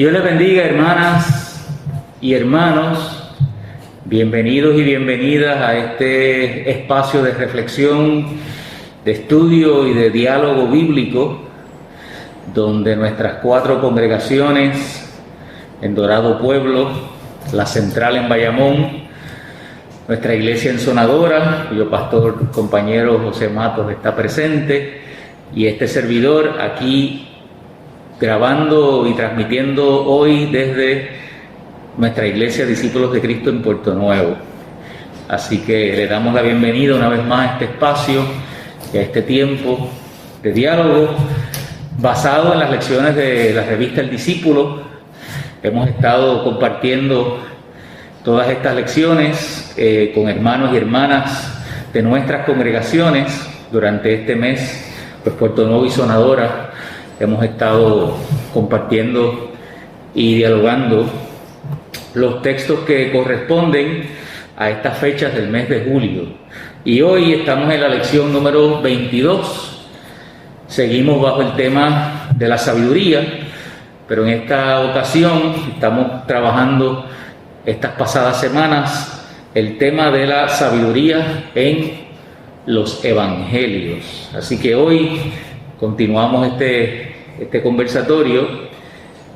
Dios les bendiga, hermanas y hermanos. Bienvenidos y bienvenidas a este espacio de reflexión, de estudio y de diálogo bíblico, donde nuestras 4 congregaciones en Dorado Pueblo, la central en Bayamón, nuestra iglesia en Sonadora, cuyo pastor compañero José Matos está presente, y este servidor aquí grabando y transmitiendo hoy desde nuestra iglesia Discípulos de Cristo en Puerto Nuevo. Así que le damos la bienvenida una vez más a este espacio y a este tiempo de diálogo basado en las lecciones de la revista El Discípulo. Hemos estado compartiendo todas estas lecciones con hermanos y hermanas de nuestras congregaciones durante este mes, pues Puerto Nuevo y Sonadora. Hemos estado compartiendo y dialogando los textos que corresponden a estas fechas del mes de julio. Y hoy estamos en la lección número 22. Seguimos bajo el tema de la sabiduría, pero en esta ocasión estamos trabajando estas pasadas semanas el tema de la sabiduría en los evangelios. Así que hoy continuamos este conversatorio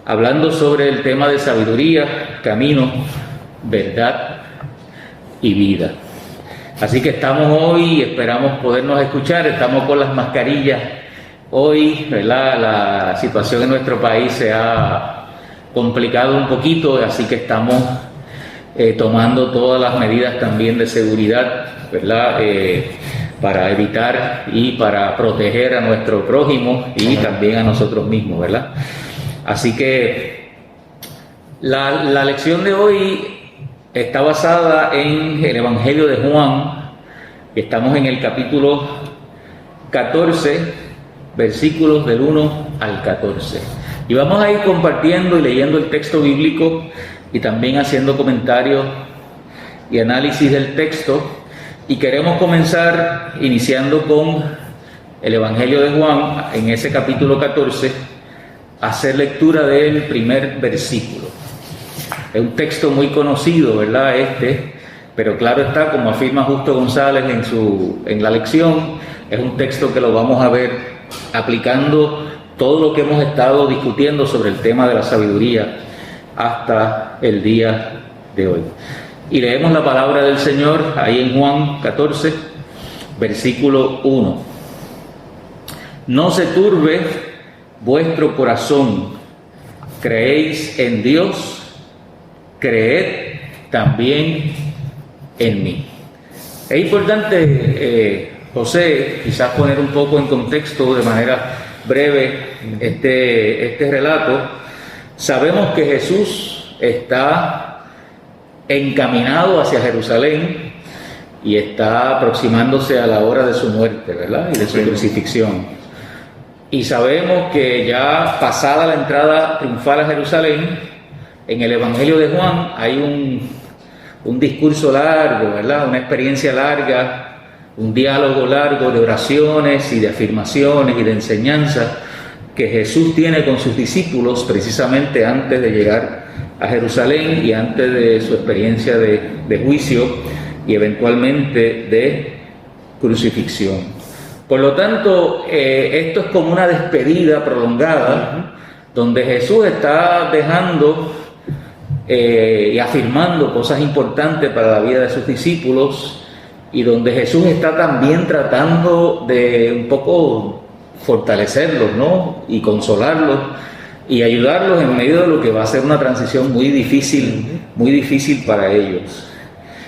hablando sobre el tema de sabiduría, camino, verdad y vida. Así que estamos hoy, esperamos podernos escuchar, estamos con las mascarillas. Hoy, ¿verdad?, la situación en nuestro país se ha complicado un poquito, así que estamos tomando todas las medidas también de seguridad, ¿verdad?, para evitar y para proteger a nuestro prójimo y también a nosotros mismos, ¿verdad? Así que la lección de hoy está basada en el Evangelio de Juan. Estamos en el capítulo 14, versículos del 1 al 14. Y vamos a ir compartiendo y leyendo el texto bíblico y también haciendo comentarios y análisis del texto. Y queremos comenzar iniciando con el Evangelio de Juan, en ese capítulo 14, hacer lectura del primer versículo. Es un texto muy conocido, ¿verdad?, pero claro está, como afirma Justo González en la lección, es un texto que lo vamos a ver aplicando todo lo que hemos estado discutiendo sobre el tema de la sabiduría hasta el día de hoy. Y leemos la palabra del Señor ahí en Juan 14, versículo 1. No se turbe vuestro corazón, creéis en Dios, creed también en mí. Es importante, José, quizás poner un poco en contexto de manera breve este relato. Sabemos que Jesús está encaminado hacia Jerusalén y está aproximándose a la hora de su muerte, ¿verdad?, y de su crucifixión. Y sabemos que ya pasada la entrada triunfal a Jerusalén, en el Evangelio de Juan hay un discurso largo, ¿verdad?, una experiencia larga, un diálogo largo de oraciones y de afirmaciones y de enseñanza que Jesús tiene con sus discípulos precisamente antes de llegar a Jerusalén y antes de su experiencia de juicio y eventualmente de crucifixión. Por lo tanto, esto es como una despedida prolongada, donde Jesús está dejando y afirmando cosas importantes para la vida de sus discípulos, y donde Jesús está también tratando de un poco fortalecerlos, ¿no?, y consolarlos y ayudarlos en medio de lo que va a ser una transición muy difícil para ellos.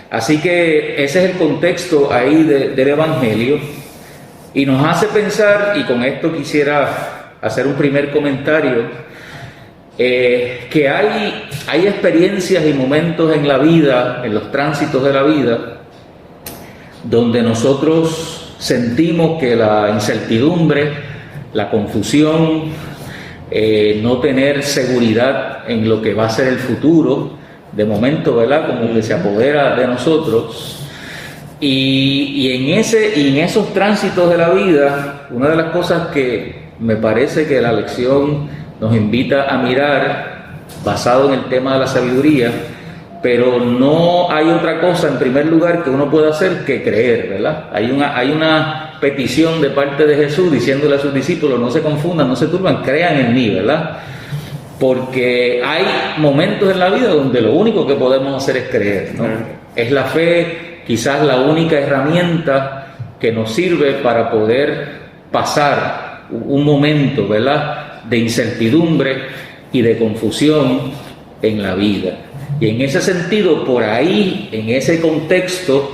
Así que ese es el contexto ahí del Evangelio, y nos hace pensar, y con esto quisiera hacer un primer comentario, que hay experiencias y momentos en la vida, en los tránsitos de la vida, donde nosotros sentimos que la incertidumbre, la confusión, no tener seguridad en lo que va a ser el futuro, de momento, ¿verdad?, como que se apodera de nosotros. Y en esos tránsitos de la vida, una de las cosas que me parece que la lección nos invita a mirar basado en el tema de la sabiduría, pero no hay otra cosa en primer lugar que uno pueda hacer que creer, ¿verdad? Hay una petición de parte de Jesús diciéndole a sus discípulos: no se confundan, no se turban, crean en mí, ¿verdad? Porque hay momentos en la vida donde lo único que podemos hacer es creer, ¿no? Es la fe quizás la única herramienta que nos sirve para poder pasar un momento, ¿verdad?, de incertidumbre y de confusión en la vida. Y en ese sentido, por ahí, en ese contexto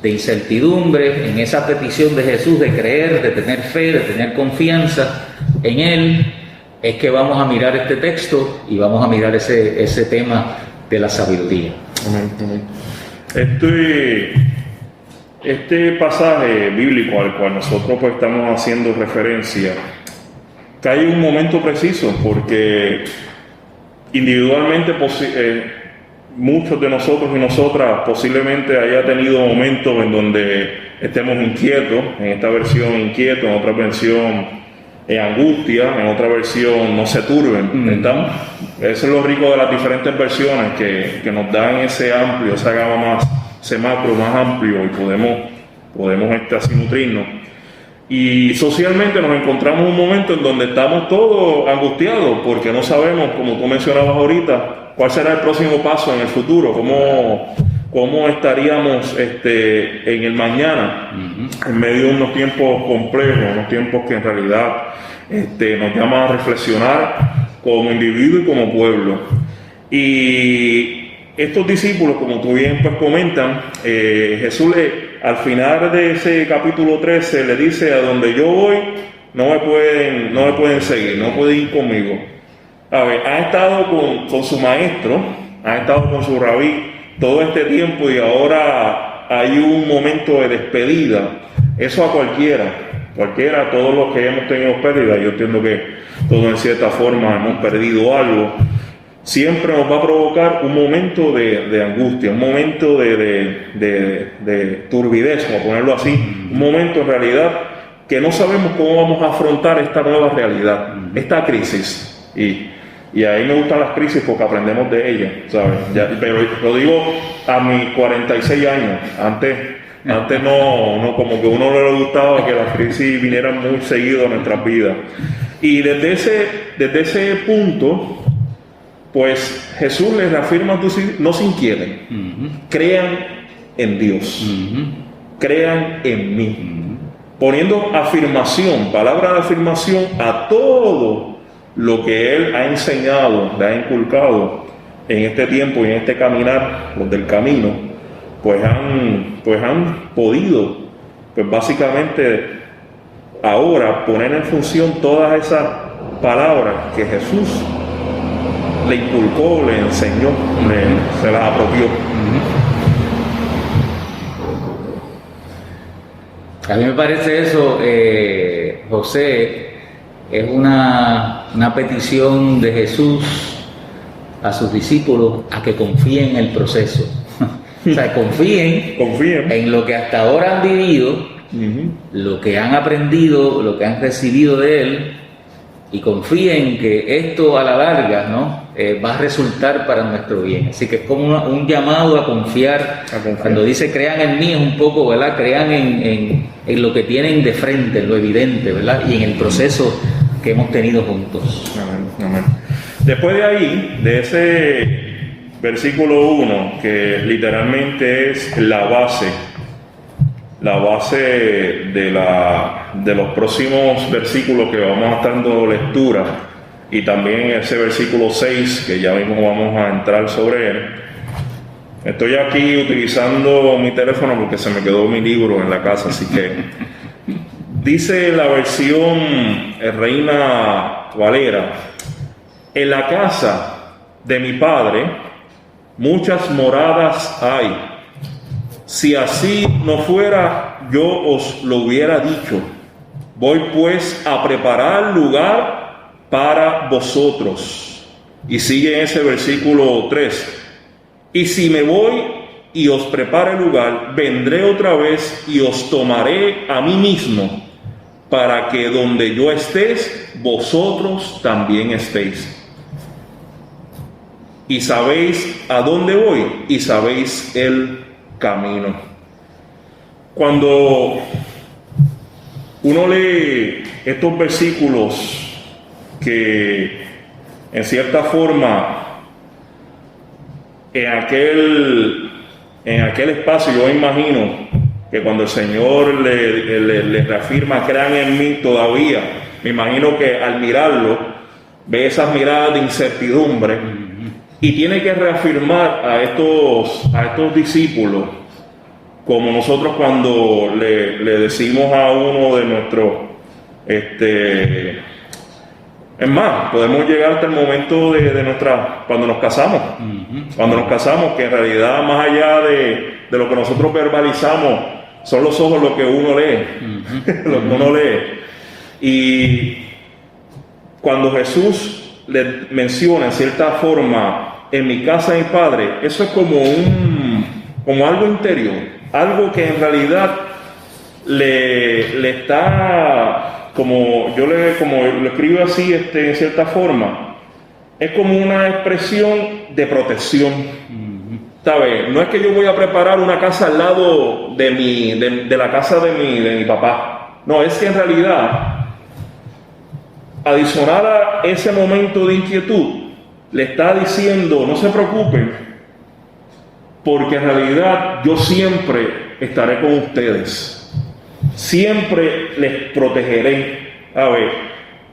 de incertidumbre, en esa petición de Jesús de creer, de tener fe, de tener confianza en Él, es que vamos a mirar este texto y vamos a mirar ese tema de la sabiduría. Amén. Este pasaje bíblico al cual nosotros pues estamos haciendo referencia cae en un momento preciso, porque individualmente muchos de nosotros y nosotras posiblemente haya tenido momentos en donde estemos inquietos, en esta versión inquieto, en otra versión angustia, en otra versión no se turben, ¿verdad? Eso es lo rico de las diferentes versiones que nos dan esa gama más, ese macro más amplio, y podemos así nutrirnos. Y socialmente nos encontramos un momento en donde estamos todos angustiados porque no sabemos, como tú mencionabas ahorita, cuál será el próximo paso en el futuro, cómo estaríamos en el mañana, en medio de unos tiempos complejos, unos tiempos que en realidad nos llaman a reflexionar como individuo y como pueblo. Y estos discípulos, como tú bien pues comentan, Jesús al final de ese capítulo 13 le dice: a donde yo voy no me pueden seguir, no pueden ir conmigo. A ver, ha estado con su maestro, ha estado con su rabí todo este tiempo, y ahora hay un momento de despedida. Eso a cualquiera, todos los que hemos tenido pérdida, yo entiendo que todos en cierta forma hemos perdido algo, siempre nos va a provocar un momento de angustia, un momento de turbidez, como ponerlo así, un momento en realidad que no sabemos cómo vamos a afrontar esta nueva realidad, esta crisis. Y ahí me gustan las crisis porque aprendemos de ellas, ¿sabes? Pero lo digo a mis 46 años. Antes no, como que a uno no le gustaba que las crisis vinieran muy seguido a nuestras vidas. Y desde ese punto, pues Jesús les reafirma: no se inquieten, crean en Dios, crean en mí, poniendo afirmación, palabra de afirmación a todo lo que Él ha enseñado, le ha inculcado en este tiempo y en este caminar, los del camino, pues han podido, pues básicamente ahora poner en función todas esas palabras que Jesús le inculcó, le enseñó, se las apropió. A mí me parece eso, José, es una petición de Jesús a sus discípulos a que confíen en el proceso. O sea, confíen en lo que hasta ahora han vivido, lo que han aprendido, lo que han recibido de Él, y confíen que esto a la larga, ¿no?, va a resultar para nuestro bien. Así que es como un llamado a confiar. Cuando dice crean en mí, es un poco, ¿verdad?, crean en lo que tienen de frente, en lo evidente, ¿verdad?, y en el proceso que hemos tenido juntos. Amén. Después de ahí, de ese versículo 1, que literalmente es la base de los próximos versículos que vamos a estar dando lectura, y también ese versículo 6, que ya mismo vamos a entrar sobre él. Estoy aquí utilizando mi teléfono porque se me quedó mi libro en la casa, así que dice la versión Reina Valera: en la casa de mi Padre muchas moradas hay. Si así no fuera, yo os lo hubiera dicho. Voy pues a preparar lugar para vosotros. Y sigue ese versículo 3. Y si me voy y os preparo el lugar, vendré otra vez y os tomaré a mí mismo, para que donde yo estés, vosotros también estéis. y sabéis a dónde voy y sabéis el camino. Cuando uno lee estos versículos que en cierta forma en aquel espacio, yo imagino que cuando el Señor le reafirma, crean en mí todavía, me imagino que al mirarlo ve esas miradas de incertidumbre y tiene que reafirmar a estos discípulos, como nosotros cuando le decimos a uno de nuestros, es más, podemos llegar hasta el momento de cuando nos casamos, que en realidad más allá de lo que nosotros verbalizamos, son los ojos lo que uno lee, lo que uno lee. Y cuando Jesús le menciona en cierta forma, en mi casa de mi Padre, eso es como algo interior, algo que en realidad le está, como lo escribo así, en cierta forma, es como una expresión de protección. ¿Sabes? No es que yo voy a preparar una casa al lado de la casa de mi papá. No, es que en realidad, adicional a ese momento de inquietud, le está diciendo, no se preocupen, porque en realidad yo siempre estaré con ustedes. Siempre les protegeré. A ver,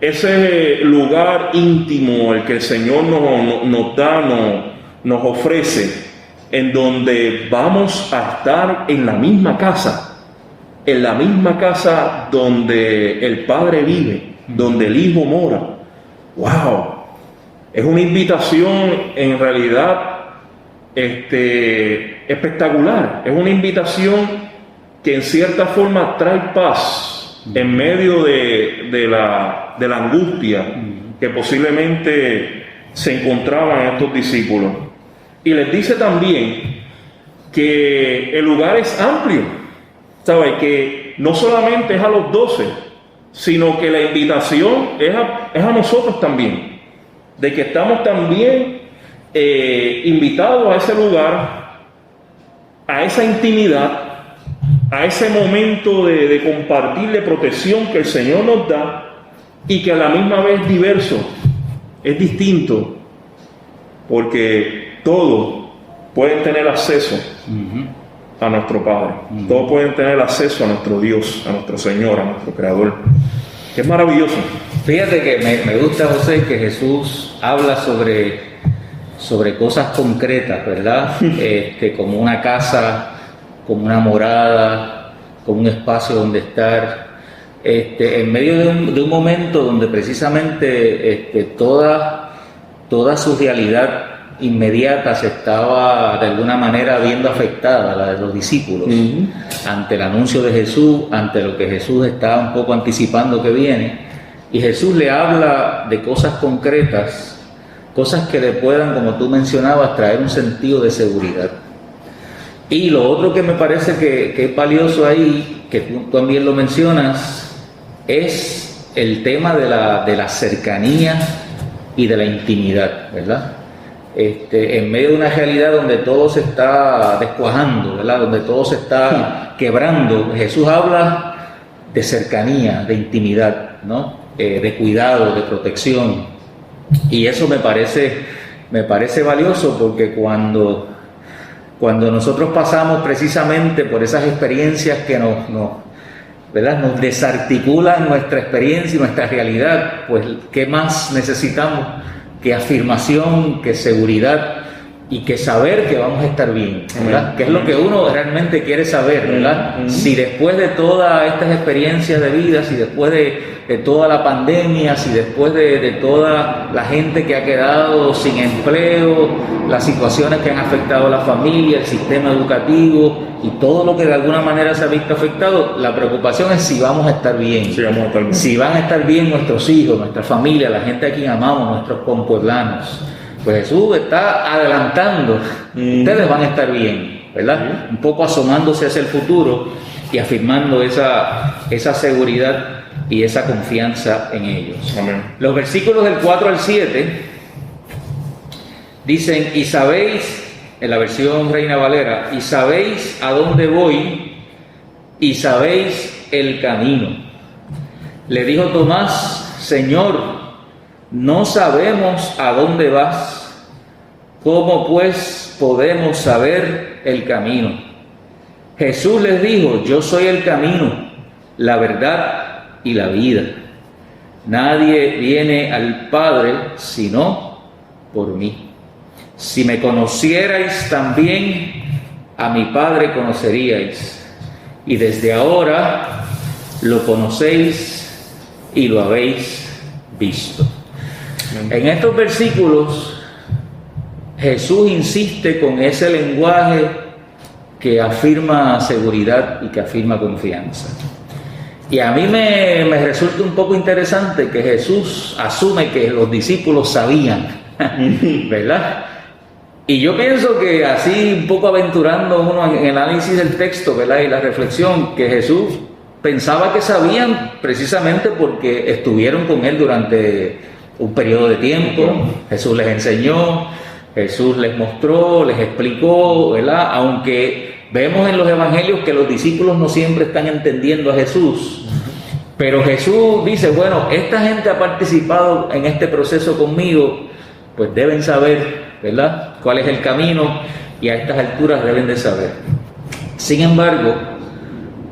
ese lugar íntimo el que el Señor nos ofrece, en donde vamos a estar en la misma casa donde el Padre vive, donde el Hijo mora. ¡Wow! Es una invitación en realidad espectacular. Es una invitación que en cierta forma trae paz en medio de la angustia que posiblemente se encontraban estos discípulos. Y les dice también que el lugar es amplio, ¿sabe? Que no solamente es a los 12, sino que la invitación es a nosotros también, de que estamos también invitados a ese lugar, a esa intimidad, a ese momento de compartir de protección que el Señor nos da y que a la misma vez es diverso, es distinto, porque todos pueden tener acceso a nuestro Padre, todos pueden tener acceso a nuestro Dios, a nuestro Señor, a nuestro Creador. Es maravilloso. Fíjate que me gusta, José, que Jesús habla sobre cosas concretas, ¿verdad? Como una casa, como una morada, como un espacio donde estar, en medio de un momento donde precisamente toda su realidad inmediata se estaba de alguna manera viendo afectada, la de los discípulos, ante el anuncio de Jesús, ante lo que Jesús estaba un poco anticipando que viene, y Jesús le habla de cosas concretas, cosas que le puedan, como tú mencionabas, traer un sentido de seguridad. Y lo otro que me parece que es valioso ahí, que tú también lo mencionas, es el tema de la cercanía y de la intimidad, ¿verdad? En medio de una realidad donde todo se está descuajando, ¿verdad? Donde todo se está quebrando, Jesús habla de cercanía, de intimidad, ¿no? De cuidado, de protección. Y eso me parece valioso, porque cuando nosotros pasamos precisamente por esas experiencias que ¿verdad? Nos desarticulan nuestra experiencia y nuestra realidad, pues ¿qué más necesitamos que afirmación, que seguridad y que saber que vamos a estar bien, ¿verdad? Que es lo que uno realmente quiere saber, ¿verdad? Si después de todas estas experiencias de vida, si después de toda la pandemia, si después de toda la gente que ha quedado sin empleo, las situaciones que han afectado a la familia, el sistema educativo y todo lo que de alguna manera se ha visto afectado, la preocupación es si vamos a estar bien, si van a estar bien nuestros hijos, nuestra familia, la gente a quien amamos, nuestros compueblanos. Pues Jesús está adelantando, ustedes van a estar bien, ¿verdad? Un poco asomándose hacia el futuro y afirmando esa seguridad y esa confianza en ellos. Amén. Los versículos del 4 al 7 Dicen, y sabéis, en la versión Reina Valera, y sabéis a dónde voy, y sabéis el camino. Le dijo Tomás, Señor, no sabemos a dónde vas, ¿cómo pues podemos saber el camino? Jesús les dijo, yo soy el camino, la verdad y la vida. Nadie viene al Padre sino por mí. Si me conocierais también, a mi Padre conoceríais. Y desde ahora lo conocéis y lo habéis visto. En estos versículos, Jesús insiste con ese lenguaje que afirma seguridad y que afirma confianza. Y a mí me resulta un poco interesante que Jesús asume que los discípulos sabían, ¿verdad? Y yo pienso que así, un poco aventurando uno en el análisis del texto, ¿verdad? Y la reflexión, que Jesús pensaba que sabían precisamente porque estuvieron con Él durante un periodo de tiempo. Jesús les enseñó, Jesús les mostró, les explicó, ¿verdad? Aunque vemos en los evangelios que los discípulos no siempre están entendiendo a Jesús, pero Jesús dice, bueno, esta gente ha participado en este proceso conmigo, pues deben saber, ¿verdad?, cuál es el camino, y a estas alturas deben de saber. Sin embargo,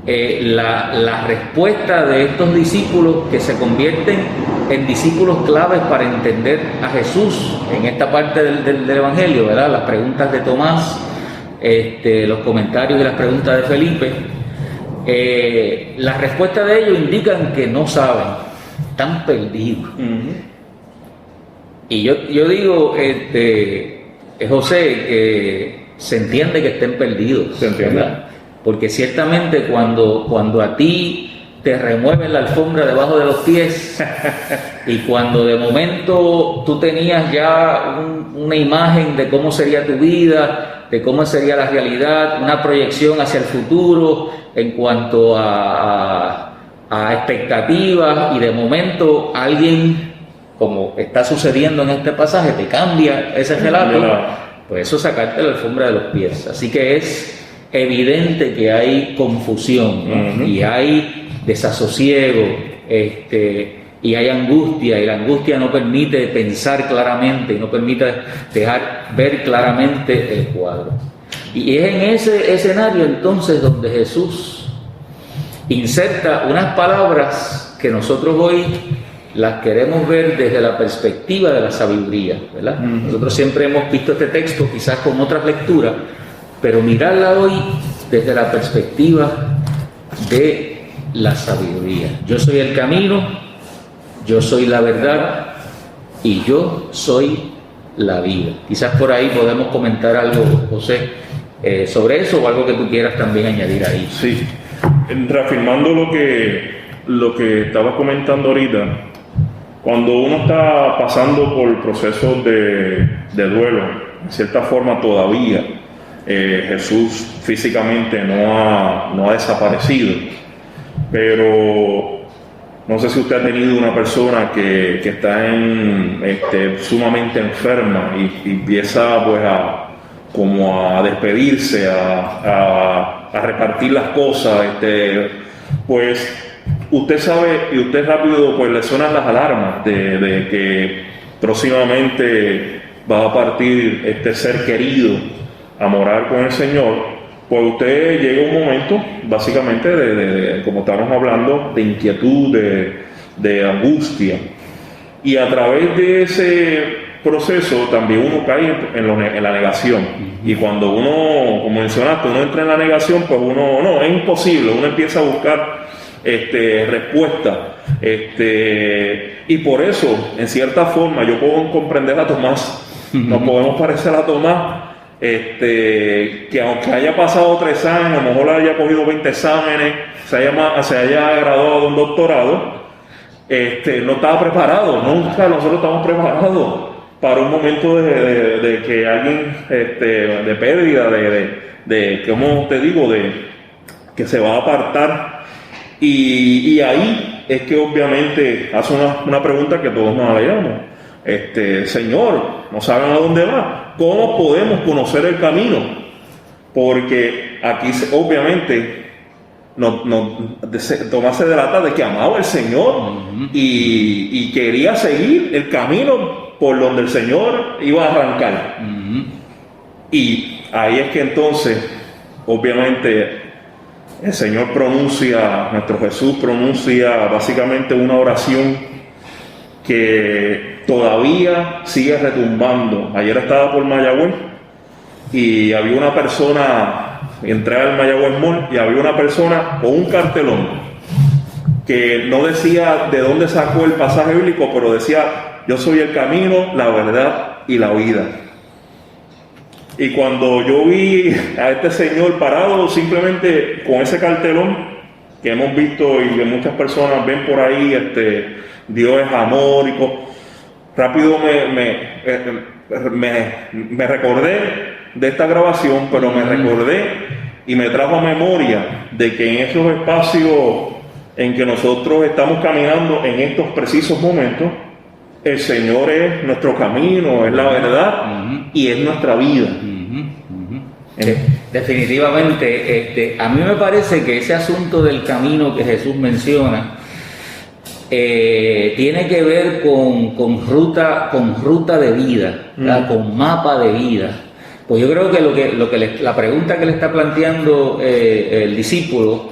la respuesta de estos discípulos, que se convierten en discípulos claves para entender a Jesús en esta parte del Evangelio, ¿verdad?, las preguntas de Tomás, los comentarios y las preguntas de Felipe, la respuesta de ellos indican que no saben, están perdidos. Y yo digo, José, se entiende que estén perdidos, se entiende, ¿verdad? Porque ciertamente cuando a ti te remueven la alfombra debajo de los pies y cuando de momento tú tenías ya una imagen de cómo sería tu vida, de cómo sería la realidad, una proyección hacia el futuro en cuanto a expectativas, y de momento alguien, como está sucediendo en este pasaje, te cambia ese relato, pues eso es sacarte la alfombra de los pies. Así que es evidente que hay confusión, ¿no? Y hay desasosiego, y hay angustia, y la angustia no permite pensar claramente y no permite dejar ver claramente el cuadro. Y es en ese escenario entonces donde Jesús inserta unas palabras que nosotros hoy las queremos ver desde la perspectiva de la sabiduría, ¿verdad? Nosotros siempre hemos visto este texto quizás con otras lecturas, pero mirarla hoy desde la perspectiva de la sabiduría. Yo soy el camino, yo soy la verdad y yo soy la vida. Quizás por ahí podemos comentar algo, José, sobre eso, o algo que tú quieras también añadir ahí. Sí, reafirmando lo que estaba comentando ahorita, cuando uno está pasando por procesos de duelo, en cierta forma todavía Jesús físicamente no ha desaparecido, pero no sé si usted ha tenido una persona que está sumamente enferma y empieza pues como a despedirse, a repartir las cosas, pues usted sabe y usted rápido pues le suenan las alarmas de que próximamente va a partir este ser querido a morar con el Señor. Pues usted llega un momento básicamente de como estamos hablando, de inquietud, de angustia, y a través de ese proceso también uno cae en la negación. Y cuando uno, como mencionaste, uno entra en la negación, pues uno, no, es imposible, uno empieza a buscar respuesta, y por eso, en cierta forma, yo puedo comprender a Tomás, nos podemos parecer a Tomás, que aunque haya pasado 3 años, a lo mejor haya cogido 20 exámenes, se haya graduado de un doctorado, no estaba preparado. Nunca nosotros estamos preparados para un momento de que alguien, de pérdida, ¿cómo te digo?, que se va a apartar. Y ahí es que obviamente hace una pregunta que todos nos haríamos. Señor, ¿no saben a dónde va? ¿cómo podemos conocer el camino? Porque aquí obviamente Tomás se delata de que amaba al Señor y quería seguir el camino por donde el Señor iba a arrancar. Y ahí es que entonces, obviamente, el Señor nuestro Jesús pronuncia básicamente una oración que todavía sigue retumbando. Ayer estaba por Mayagüez y había una persona, entré al Mayagüez Mall y había una persona con un cartelón que no decía de dónde sacó el pasaje bíblico, pero decía: yo soy el camino, la verdad y la vida. Y cuando yo vi a este señor parado simplemente con ese cartelón que hemos visto y que muchas personas ven por ahí, Dios es amor, rápido me recordé de esta grabación, pero me recordé y me trajo a memoria de que en esos espacios en que nosotros estamos caminando en estos precisos momentos, el Señor es nuestro camino, es la verdad y es nuestra vida. Definitivamente, a mí me parece que ese asunto del camino que Jesús menciona tiene que ver con ruta de vida, con mapa de vida. Pues yo creo que la pregunta que le está planteando el discípulo,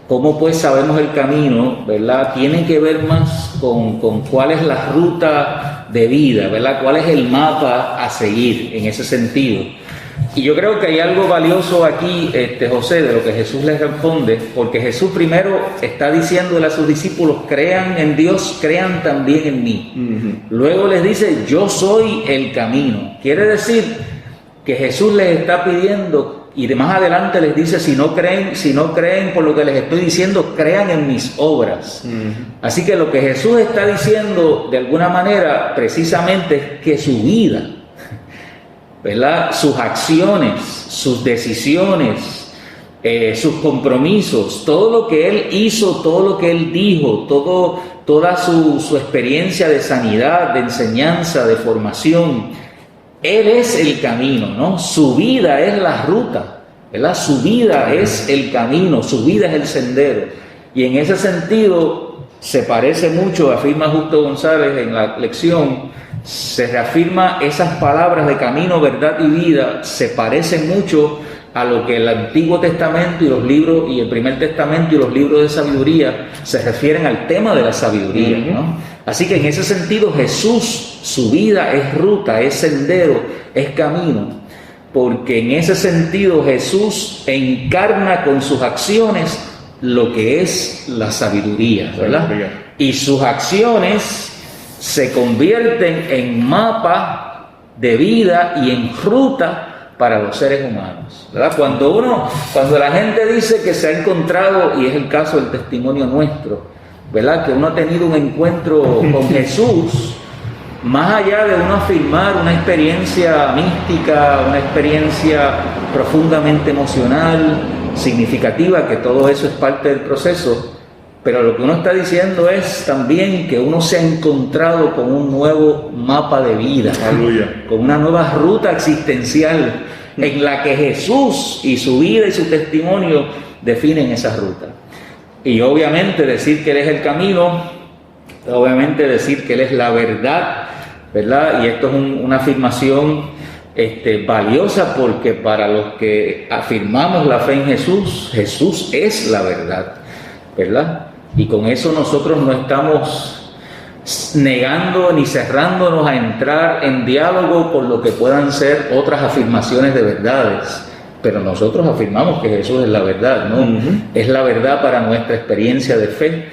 ¿cómo pues sabemos el camino?, ¿verdad?, tiene que ver más con cuál es la ruta de vida, ¿verdad?, cuál es el mapa a seguir en ese sentido. Y yo creo que hay algo valioso aquí, José, de lo que Jesús les responde, porque Jesús primero está diciéndole a sus discípulos: crean en Dios, crean también en mí. Luego les dice: yo soy el camino. Quiere decir que Jesús les está pidiendo, y de más adelante les dice: si no creen por lo que les estoy diciendo, crean en mis obras. Así que lo que Jesús está diciendo de alguna manera precisamente es que su vida, ¿verdad?, sus acciones, sus decisiones, sus compromisos, todo lo que Él hizo, todo lo que Él dijo, toda su experiencia de sanidad, de enseñanza, de formación, Él es el camino, ¿no? Su vida es la ruta, ¿verdad? Su vida es el camino, su vida es el sendero. Y en ese sentido se parece mucho, afirma Justo González en la lección, se reafirma esas palabras de camino, verdad y vida, se parecen mucho a lo que el Antiguo Testamento y los libros, y el Primer Testamento y los libros de sabiduría se refieren al tema de la sabiduría, ¿no? Así que en ese sentido Jesús, su vida es ruta, es sendero, es camino, porque en ese sentido Jesús encarna con sus acciones lo que es la sabiduría, ¿verdad? Y sus acciones se convierten en mapa de vida y en ruta para los seres humanos, ¿verdad? Cuando la gente dice que se ha encontrado, y es el caso del testimonio nuestro, ¿verdad?, que uno ha tenido un encuentro con Jesús, más allá de uno afirmar una experiencia mística, una experiencia profundamente emocional, significativa, que todo eso es parte del proceso, pero lo que uno está diciendo es también que uno se ha encontrado con un nuevo mapa de vida, aleluya, con una nueva ruta existencial en la que Jesús y su vida y su testimonio definen esa ruta. Y obviamente decir que Él es el camino, obviamente decir que Él es la verdad, ¿verdad? Y esto es una afirmación valiosa, porque para los que afirmamos la fe en Jesús, Jesús es la verdad, ¿verdad? Y con eso nosotros no estamos negando ni cerrándonos a entrar en diálogo por lo que puedan ser otras afirmaciones de verdades, pero nosotros afirmamos que Jesús es la verdad, ¿no? Es la verdad para nuestra experiencia de fe,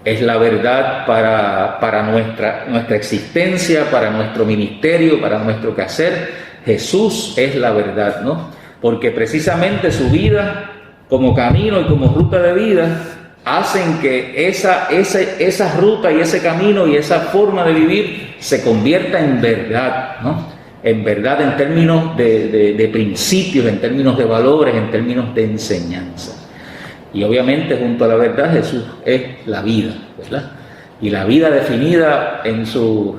es la verdad para nuestra existencia, para nuestro ministerio, para nuestro quehacer. Jesús es la verdad, ¿no? Porque precisamente su vida como camino y como ruta de vida hacen que esa ruta y ese camino y esa forma de vivir se convierta en verdad, ¿no? En verdad en términos de principios, en términos de valores, en términos de enseñanza. Y obviamente junto a la verdad Jesús es la vida, ¿verdad? Y la vida definida en su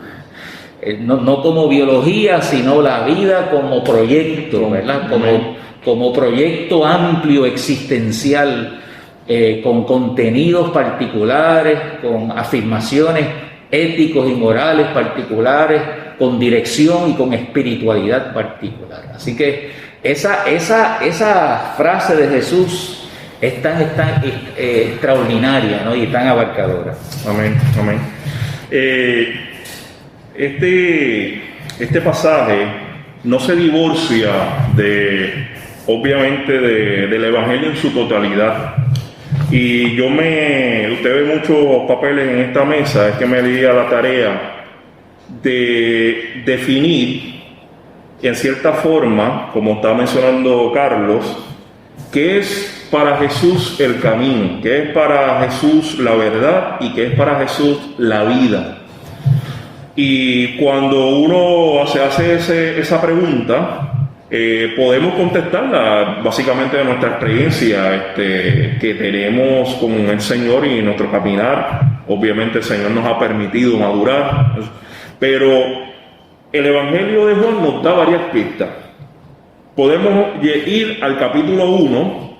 no como biología, sino la vida como proyecto, ¿verdad? Como proyecto amplio, existencial, con contenidos particulares, con afirmaciones éticos y morales particulares, con dirección y con espiritualidad particular. Así que esa frase de Jesús es tan extraordinaria, ¿no? Y tan abarcadora. Amén, amén. Este pasaje no se divorcia obviamente del Evangelio en su totalidad. Y usted ve muchos papeles en esta mesa, es que me di a la tarea de definir en cierta forma, como está mencionando Carlos, qué es para Jesús el camino, qué es para Jesús la verdad y qué es para Jesús la vida. Y cuando uno se hace esa pregunta, podemos contestarla básicamente de nuestra experiencia que tenemos con el Señor y nuestro caminar. Obviamente el Señor nos ha permitido madurar, pero el Evangelio de Juan nos da varias pistas. Podemos ir al capítulo 1,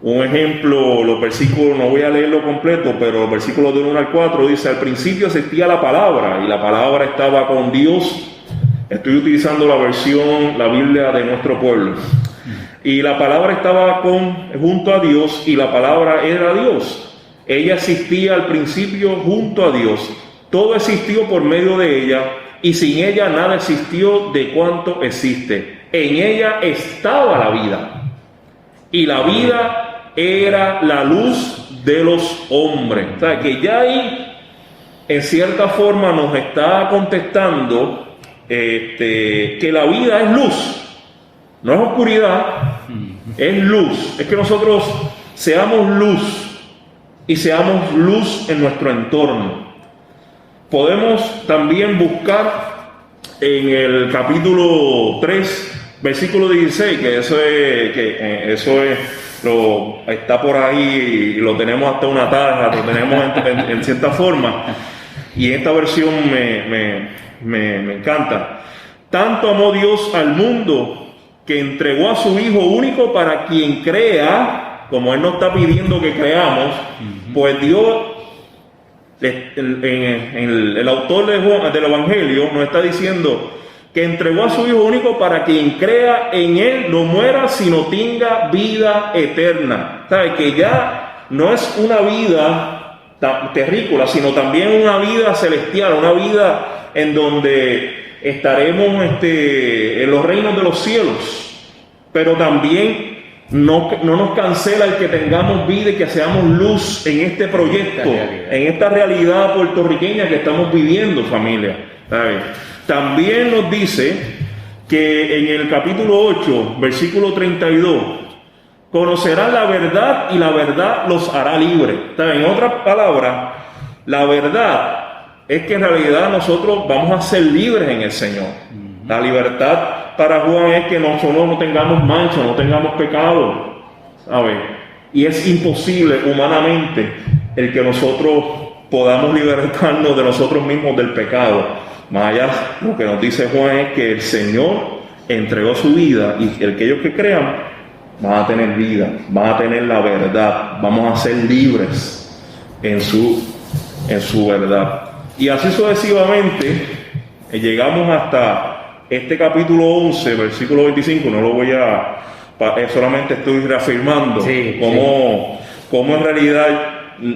un ejemplo, los versículos, no voy a leerlo completo, pero los versículos del 1 al 4 dice: al principio existía la palabra y la palabra estaba con Dios. Estoy utilizando la Biblia de nuestro pueblo. Y la palabra estaba junto a Dios y la palabra era Dios. Ella existía al principio junto a Dios. Todo existió por medio de ella y sin ella nada existió de cuanto existe. En ella estaba la vida y la vida era la luz de los hombres. O sea, que ya ahí en cierta forma nos está contestando que la vida es luz, no es oscuridad, es luz. Es que nosotros seamos luz y seamos luz en nuestro entorno. Podemos también buscar en el capítulo 3, versículo 16, que eso está por ahí y lo tenemos hasta una taja, lo tenemos en cierta forma, y esta versión me encanta. Tanto amó Dios al mundo que entregó a su Hijo único para quien crea, como Él nos está pidiendo que creamos, pues Dios, el autor del Evangelio nos está diciendo que entregó a su Hijo único para quien crea en Él no muera, sino tenga vida eterna. ¿Sabe? Que ya no es una vida terrícola, sino también una vida celestial, una vida en donde estaremos en los reinos de los cielos. Pero también no nos cancela el que tengamos vida y que seamos luz en este proyecto, en esta realidad puertorriqueña que estamos viviendo, familia. ¿Sabe? También nos dice que en el capítulo 8, versículo 32, conocerán la verdad y la verdad los hará libres. En otras palabras, la verdad es que en realidad nosotros vamos a ser libres en el Señor. La libertad para Juan es que nosotros no tengamos mancha, no tengamos pecado, ¿sabes? Y es imposible humanamente el que nosotros podamos libertarnos de nosotros mismos del pecado. Más allá, lo que nos dice Juan es que el Señor entregó su vida y aquellos que crean van a tener vida, van a tener la verdad, vamos a ser libres en su verdad. Y así sucesivamente llegamos hasta este capítulo 11, versículo 25, no lo voy solamente estoy reafirmando cómo en realidad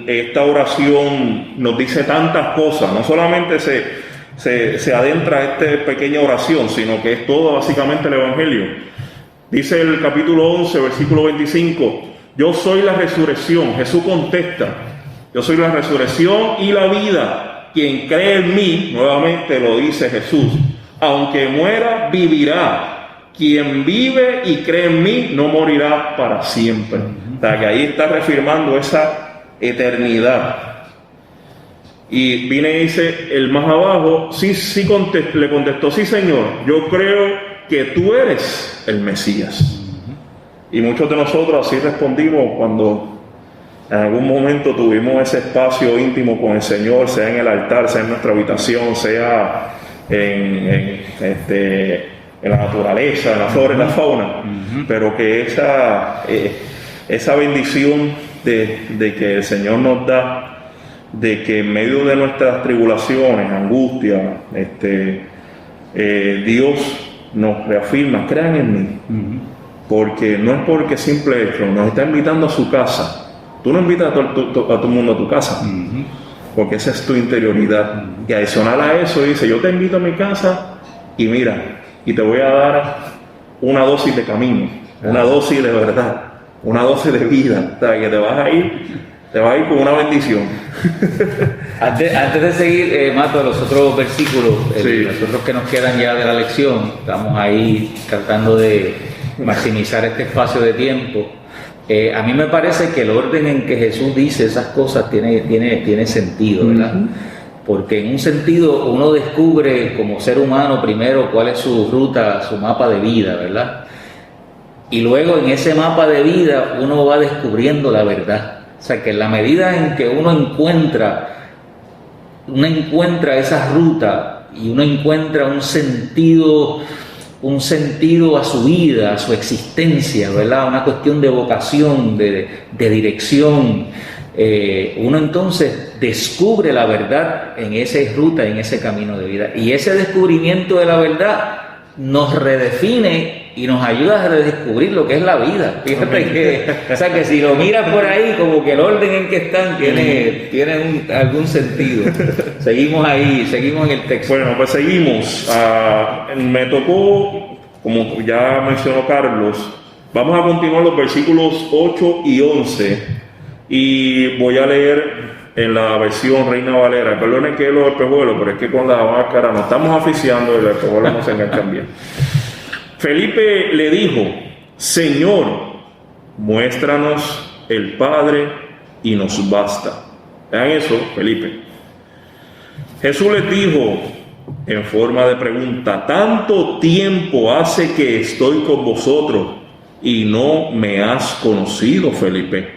esta oración nos dice tantas cosas, no solamente se adentra a esta pequeña oración, sino que es todo básicamente el Evangelio. Dice el capítulo 11, versículo 25, yo soy la resurrección. Jesús contesta, yo soy la resurrección y la vida. Quien cree en mí, nuevamente lo dice Jesús, aunque muera, vivirá. Quien vive y cree en mí, no morirá para siempre. O sea, que ahí está reafirmando esa eternidad. Y viene y dice, el más abajo, le contestó, sí Señor, yo creo que tú eres el Mesías. Y muchos de nosotros así respondimos cuando en algún momento tuvimos ese espacio íntimo con el Señor, sea en el altar, sea en nuestra habitación, sea en la naturaleza, en la flora y la fauna, pero que esa bendición de que el Señor nos da, de que en medio de nuestras tribulaciones, angustias, Dios nos reafirma: crean en mí. Porque no es porque simple hecho, nos está invitando a su casa. Tú no invitas a todo el mundo a tu casa, porque esa es tu interioridad. Y adicional a eso dice: yo te invito a mi casa y mira, y te voy a dar una dosis de camino, una dosis de verdad, una dosis de vida, ¿sabes? Que te vas a ir con una bendición. Antes de seguir, Mato, los otros versículos, Sí. los otros que nos quedan ya de la lección, estamos ahí tratando de maximizar este espacio de tiempo. A mí me parece que el orden en que Jesús dice esas cosas tiene sentido, ¿verdad? Porque en un sentido uno descubre como ser humano primero cuál es su ruta, su mapa de vida, ¿verdad? Y luego en ese mapa de vida uno va descubriendo la verdad. O sea, que en la medida en que uno encuentra esa ruta y uno encuentra un sentido a su vida, a su existencia, ¿verdad? Una cuestión de vocación, de dirección. Uno entonces descubre la verdad en esa ruta, en ese camino de vida. Y ese descubrimiento de la verdad nos redefine y nos ayuda a redescubrir lo que es la vida. Fíjate que si lo miras por ahí, como que el orden en que están tiene algún sentido. Seguimos ahí, seguimos en el texto. Bueno, pues seguimos. Me tocó, como ya mencionó Carlos, vamos a continuar los versículos 8 y 11 y voy a leer en la versión Reina Valera. Perdone que los espejuelos, pero es que con la máscara nos estamos aficiando y los espejuelos no se enganchan bien. Felipe le dijo: Señor, muéstranos el Padre y nos basta. Vean eso, Felipe. Jesús les dijo en forma de pregunta: ¿tanto tiempo hace que estoy con vosotros y no me has conocido, Felipe?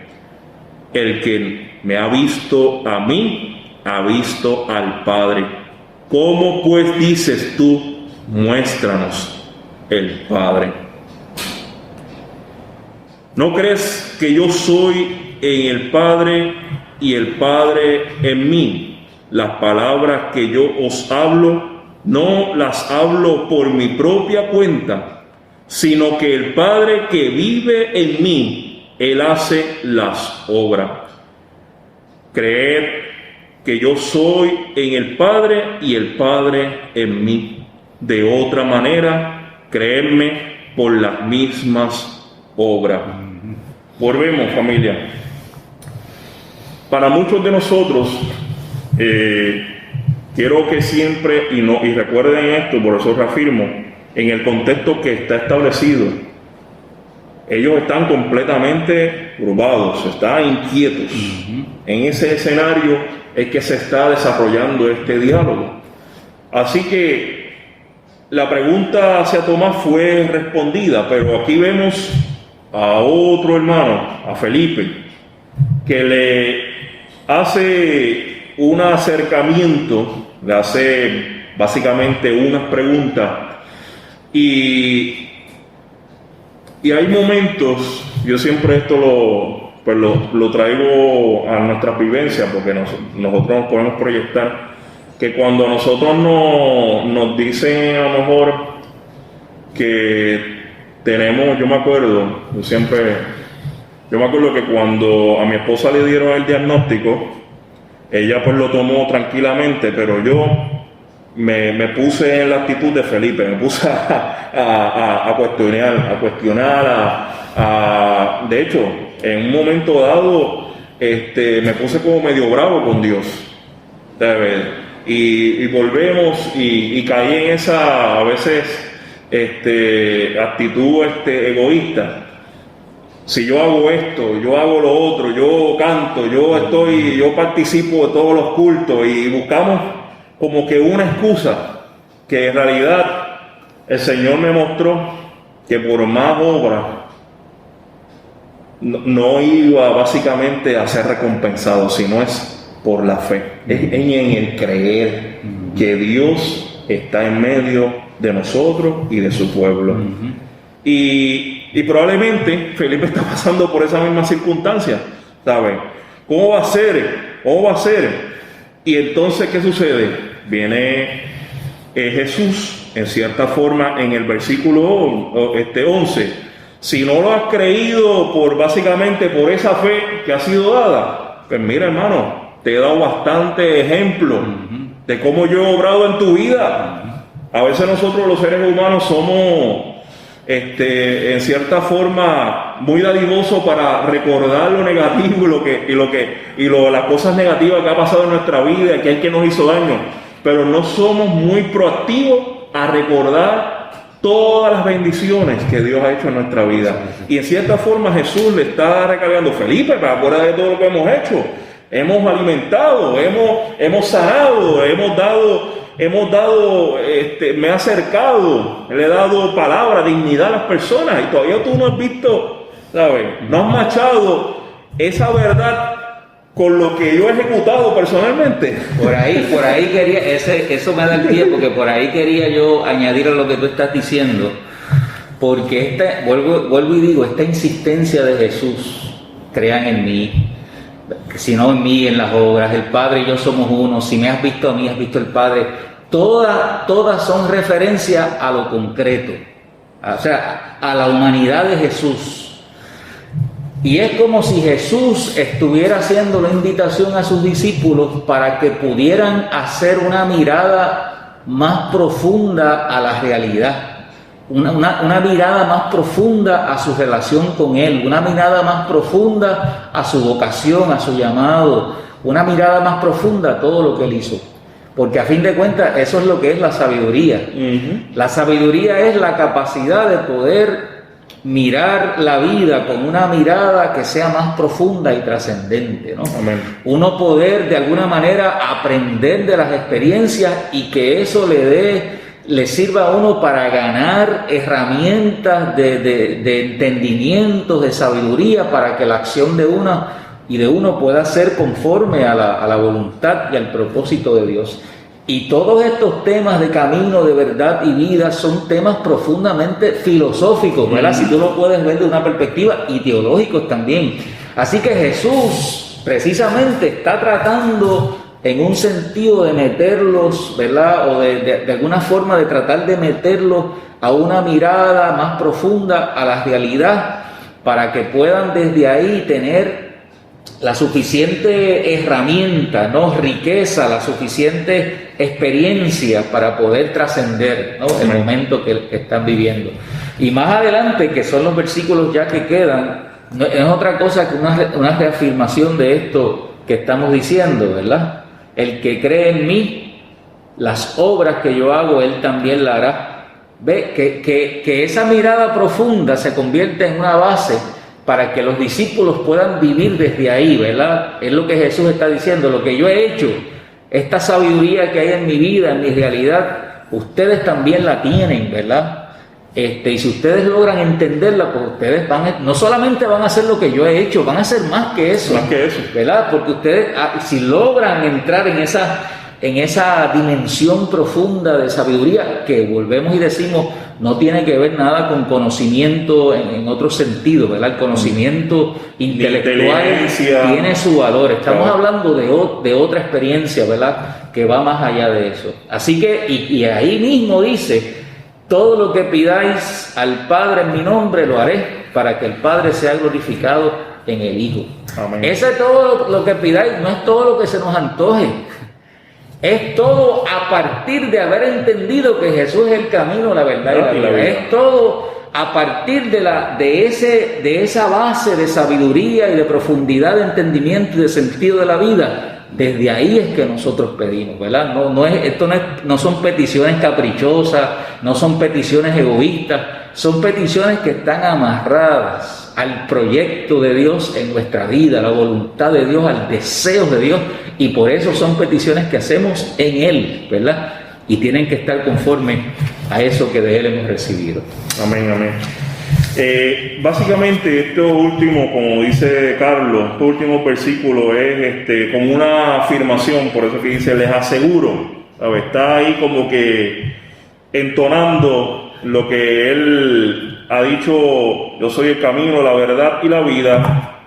El que me ha visto a mí, ha visto al Padre. ¿Cómo pues dices tú: muéstranos el Padre? ¿No crees que yo soy en el Padre y el Padre en mí? Las palabras que yo os hablo, no las hablo por mi propia cuenta, sino que el Padre que vive en mí, Él hace las obras. Creed que yo soy en el Padre y el Padre en mí. De otra manera, creedme por las mismas obras. Volvemos, familia. Para muchos de nosotros, quiero que siempre, y recuerden esto, por eso reafirmo, en el contexto que está establecido, ellos están completamente turbados, están inquietos. En ese escenario es que se está desarrollando este diálogo. Así que la pregunta hacia Tomás fue respondida, pero aquí vemos a otro hermano, a Felipe, que le hace un acercamiento, le hace básicamente unas preguntas, y hay momentos, yo siempre esto lo traigo a nuestra vivencia, porque nosotros nos podemos proyectar, que cuando nosotros nos dicen a lo mejor que tenemos, yo me acuerdo que cuando a mi esposa le dieron el diagnóstico, ella pues lo tomó tranquilamente, pero yo me puse en la actitud de Felipe, me puse a cuestionar, de hecho, en un momento dado, me puse como medio bravo con Dios, ¿sabes? Y volvemos y caí en esa, a veces, actitud egoísta. Si yo hago esto, yo hago lo otro, yo canto, yo participo de todos los cultos, y buscamos como que una excusa, que en realidad el Señor me mostró que por más obras no iba básicamente a ser recompensado, sino es por la fe, es en el creer que Dios está en medio de nosotros y de su pueblo. Y probablemente Felipe está pasando por esa misma circunstancia, ¿saben? ¿Cómo va a ser? ¿Cómo va a ser? Y entonces, ¿qué sucede? Viene Jesús, en cierta forma, en el versículo 11. Si no lo has creído básicamente por esa fe que ha sido dada, pues mira, hermano, te he dado bastante ejemplo de cómo yo he obrado en tu vida. A veces nosotros los seres humanos somos en cierta forma muy dadivosos para recordar lo negativo las cosas negativas que ha pasado en nuestra vida, que nos hizo daño, pero no somos muy proactivos a recordar todas las bendiciones que Dios ha hecho en nuestra vida. Y en cierta forma Jesús le está recargando: Felipe, pero acuérdate de todo lo que hemos hecho. Hemos alimentado, hemos sanado, me he acercado, le he dado palabra, dignidad a las personas, y todavía tú no has visto, ¿sabes? No has machado esa verdad con lo que yo he ejecutado personalmente. Por ahí quería, eso me da el pie, porque por ahí quería yo añadir a lo que tú estás diciendo, porque vuelvo y digo, esta insistencia de Jesús: crean en mí, si no en mí, en las obras, el Padre y yo somos uno, si me has visto a mí, has visto al Padre. Todas son referencias a lo concreto, o sea, a la humanidad de Jesús. Y es como si Jesús estuviera haciendo la invitación a sus discípulos para que pudieran hacer una mirada más profunda a la realidad. Una mirada más profunda a su relación con Él, una mirada más profunda a su vocación, a su llamado, una mirada más profunda a todo lo que Él hizo. Porque a fin de cuentas eso es lo que es la sabiduría. La sabiduría es la capacidad de poder mirar la vida con una mirada que sea más profunda y trascendente, ¿no? Amén. Uno poder de alguna manera aprender de las experiencias y que eso le sirva a uno para ganar herramientas de entendimiento, de sabiduría, para que la acción de uno pueda ser conforme a la voluntad y al propósito de Dios. Y todos estos temas de camino, de verdad y vida son temas profundamente filosóficos, ¿verdad? Si tú lo puedes ver de una perspectiva, y teológicos también. Así que Jesús precisamente está tratando en un sentido de meterlos, ¿verdad? O de alguna forma de tratar de meterlos a una mirada más profunda a la realidad, para que puedan desde ahí tener la suficiente herramienta, ¿no? Riqueza, la suficiente experiencia para poder trascender, ¿no? El momento que están viviendo. Y más adelante, que son los versículos ya que quedan, no es otra cosa que una reafirmación de esto que estamos diciendo, ¿verdad? El que cree en mí, las obras que yo hago, él también la hará. Ve que esa mirada profunda se convierte en una base para que los discípulos puedan vivir desde ahí, ¿verdad? Es lo que Jesús está diciendo: lo que yo he hecho, esta sabiduría que hay en mi vida, en mi realidad, ustedes también la tienen, ¿verdad? Y si ustedes logran entenderla, pues ustedes no solamente van a hacer lo que yo he hecho, van a hacer más que eso, ¿verdad? Porque ustedes, si logran entrar en esa dimensión profunda de sabiduría, que volvemos y decimos, no tiene que ver nada con conocimiento en otro sentido, ¿verdad? El conocimiento intelectual tiene su valor. Estamos hablando de otra experiencia, ¿verdad? Que va más allá de eso. Así que, y ahí mismo dice: todo lo que pidáis al Padre en mi nombre lo haré, para que el Padre sea glorificado en el Hijo. Amén. Ese todo lo que pidáis no es todo lo que se nos antoje. Es todo a partir de haber entendido que Jesús es el camino, la verdad y la vida. Es todo a partir de esa base de sabiduría y de profundidad de entendimiento y de sentido de la vida. Desde ahí es que nosotros pedimos, ¿verdad? No son peticiones caprichosas, no son peticiones egoístas, son peticiones que están amarradas al proyecto de Dios en nuestra vida, a la voluntad de Dios, al deseo de Dios, y por eso son peticiones que hacemos en Él, ¿verdad? Y tienen que estar conformes a eso que de Él hemos recibido. Amén, amén. Básicamente esto último, como dice Carlos, este último versículo es como una afirmación, por eso que dice: les aseguro ¿Sabe? Está ahí como que entonando lo que Él ha dicho: yo soy el camino, la verdad y la vida,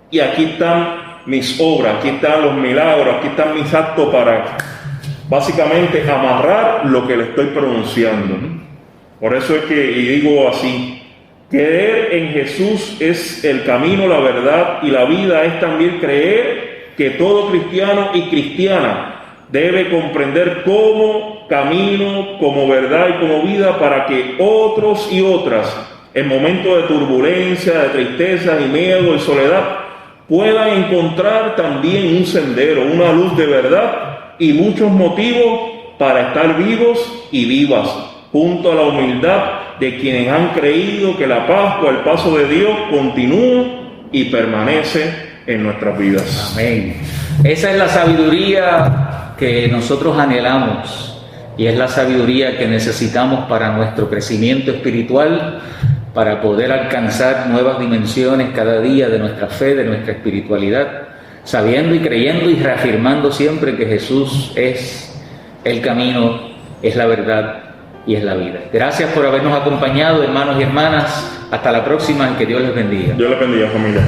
y aquí están mis obras, aquí están los milagros, aquí están mis actos para básicamente amarrar lo que le estoy pronunciando. Por eso es que, y digo así, creer en Jesús es el camino, la verdad y la vida. Es también creer que todo cristiano y cristiana debe comprender como camino, como verdad y como vida, para que otros y otras, en momentos de turbulencia, de tristeza y miedo y soledad, puedan encontrar también un sendero, una luz de verdad y muchos motivos para estar vivos y vivas, junto a la humildad de quienes han creído que la Pascua, el paso de Dios, continúa y permanece en nuestras vidas. Amén. Esa es la sabiduría que nosotros anhelamos y es la sabiduría que necesitamos para nuestro crecimiento espiritual, para poder alcanzar nuevas dimensiones cada día de nuestra fe, de nuestra espiritualidad, sabiendo y creyendo y reafirmando siempre que Jesús es el camino, es la verdad y es la vida. Gracias por habernos acompañado, hermanos y hermanas. Hasta la próxima y que Dios les bendiga. Dios les bendiga, familia.